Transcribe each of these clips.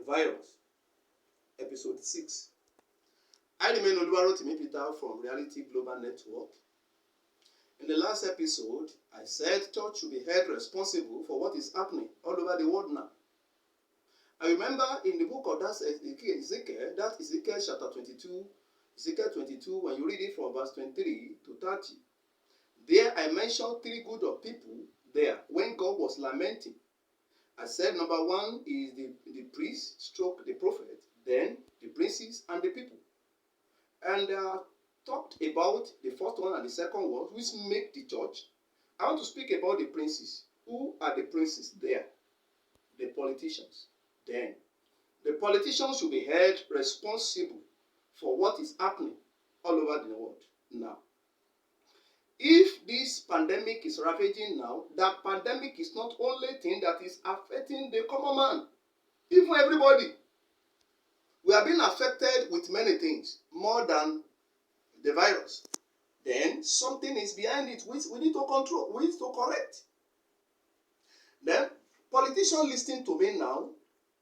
virus, episode 6. I remain Oluwarotimi from Reality Global Network. In the last episode, I said church should be held responsible for what is happening all over the world now. I remember in the book of Ezekiel, that Ezekiel chapter 22, Ezekiel 22, when you read it from verse 23 to 30, there I mentioned 3 groups of people there when God was lamenting. I said number 1 is the priest, stroke the prophet, then the princes and the people. And talked about the first one and the second one, which make the church. I want to speak about the princes. Who are the princes there? The politicians. Then, the politicians should be held responsible for what is happening all over the world now. If this pandemic is ravaging now, that pandemic is not only thing that is affecting the common man, even everybody. We are being affected with many things, more than the virus. Then something is behind it which we need to control, we need to correct. Then politicians listening to me now,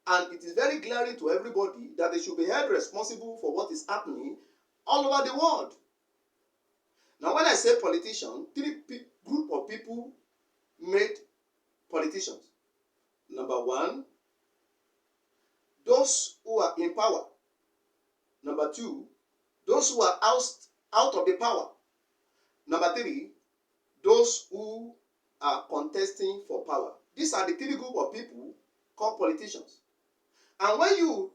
and it is very glaring to everybody that they should be held responsible for what is happening all over the world. Now when I say politician, 3 group of people made politicians. Number 1, those who are in power. Number 2, those who are out of the power. Number 3, those who are contesting for power. These are the 3 group of people called politicians. And when you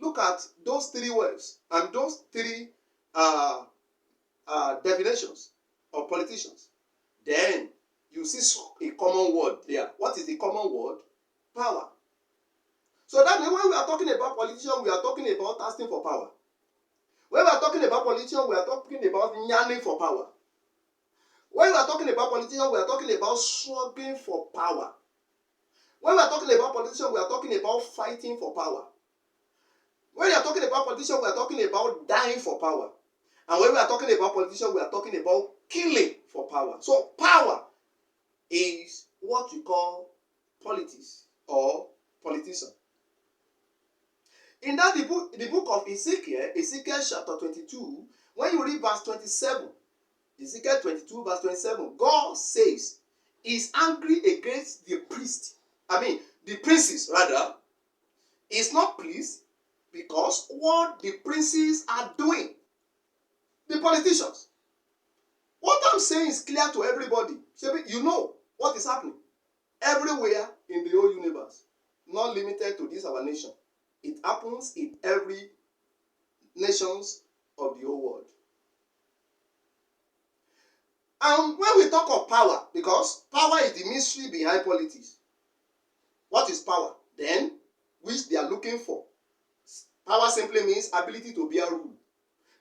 look at those 3 words and those 3 definitions of politicians, then you see a common word there. What is the common word? Power. So that means when we are talking about politicians, we are talking about asking for power. When we are talking about politicians, we are talking about yearning for power. When we are talking about politicians, we are talking about struggling for power. When we are talking about politicians, we are talking about fighting for power. When we are talking about politicians, we are talking about dying for power. And when we are talking about politicians, we are talking about killing for power. So power is what we call politics or politician. In that the book of Ezekiel chapter 22, when you read verse 27, Ezekiel 22 verse 27, God says he's angry against the princes rather. He's not pleased because what the princes are doing, the politicians. What I'm saying is clear to everybody. You know what is happening everywhere in the whole universe, not limited to this our nation. It happens in every nations of the whole world. And when we talk of power, because power is the mystery behind politics. What is power? Then, which they are looking for. Power simply means ability to bear rule.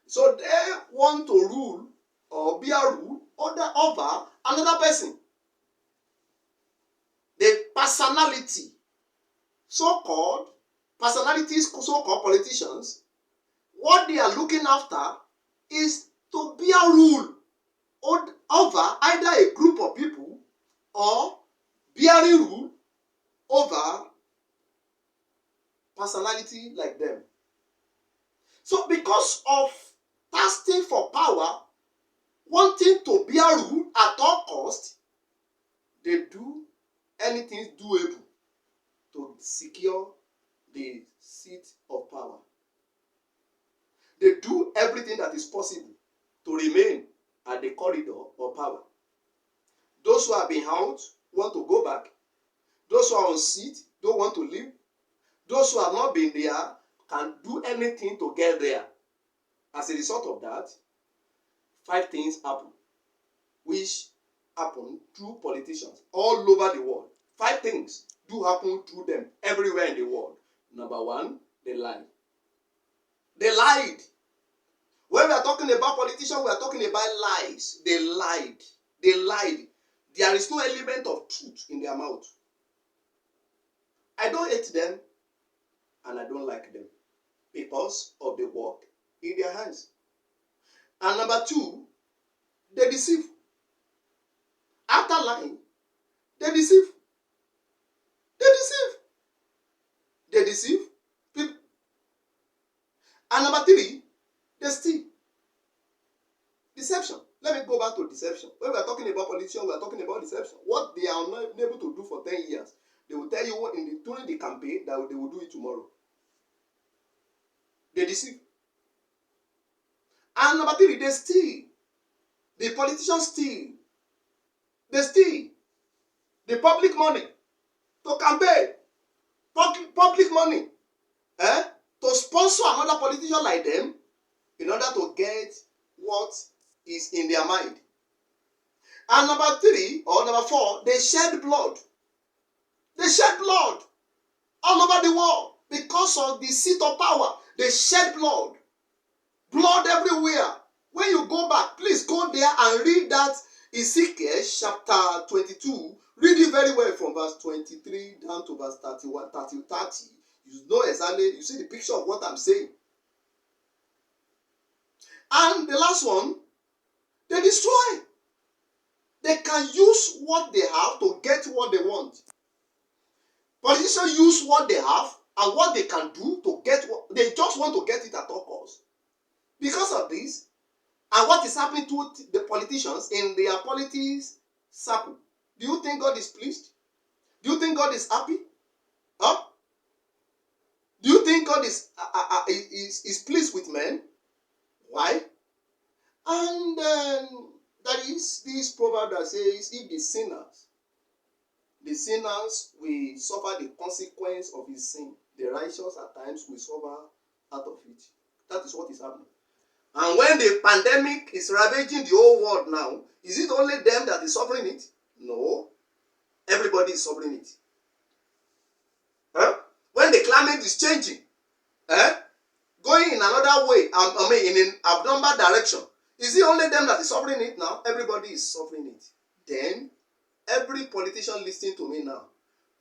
So they want to rule or bear rule over another person. The personality, so-called personalities, so-called politicians, what they are looking after is to bear rule over either a group of people or bearing rule over personality like them. So because of thirsting for power, wanting to bear rule at all cost, they do anything doable to secure the seat of power. They do everything that is possible to remain at the corridor of power. Those who have been out want to go back. Those who are on seat don't want to leave. Those who have not been there can do anything to get there. As a result of that, 5 things happen, which happen through politicians all over the world. 5 things do happen through them everywhere in the world. Number 1, they lied. They lied. When we are talking about politicians, we are talking about lies. They lied. They lied. There is no element of truth in their mouth. I don't hate them and I don't like them because of the work in their hands. And number 2, they deceive. After lying, they deceive. They deceive. They deceive And number three, they steal. Deception. Let me go back to deception. When we are talking about politicians, we are talking about deception. What they are not able to do for 10 years, they will tell you during the campaign that they will do it tomorrow. They deceive. And number three, they steal. The politicians steal. They steal the public money to campaign. Public money. To sponsor another politician like them in order to get what is in their mind. And number three, or number four, they shed blood. They shed blood all over the world because of the seat of power. They shed blood. Blood everywhere. When you go back, please go there and read that Ezekiel chapter 22. Read it very well from verse 23 down to verse 31, 30. You know exactly, you see the picture of what I'm saying. And the last one, they destroy. They can use what they have to get what they want. Politicians use what they have and what they can do to get what they just want to get it at all costs. Because of this, and what is happening to the politicians in their politics circle, do you think God is pleased? Do you think God is happy? Huh? Do you think God is pleased with men? Why? And there is this proverb that says, if the sinners will suffer the consequence of his sin, the righteous at times will suffer out of it. That is what is happening. And when the pandemic is ravaging the whole world now, is it only them that is suffering it? No. Everybody is suffering it. When the climate is changing, going in another way, in an abnormal direction, is it only them that is suffering it now? Everybody is suffering it. Then, every politician listening to me now,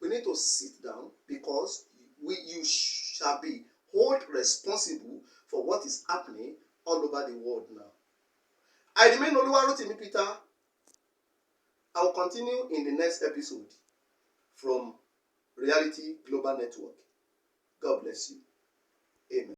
we need to sit down because you shall be held responsible for what is happening all over the world now. I remain Oluwarotimi Peter. I will continue in the next episode from Reality Global Network. God bless you. Amen.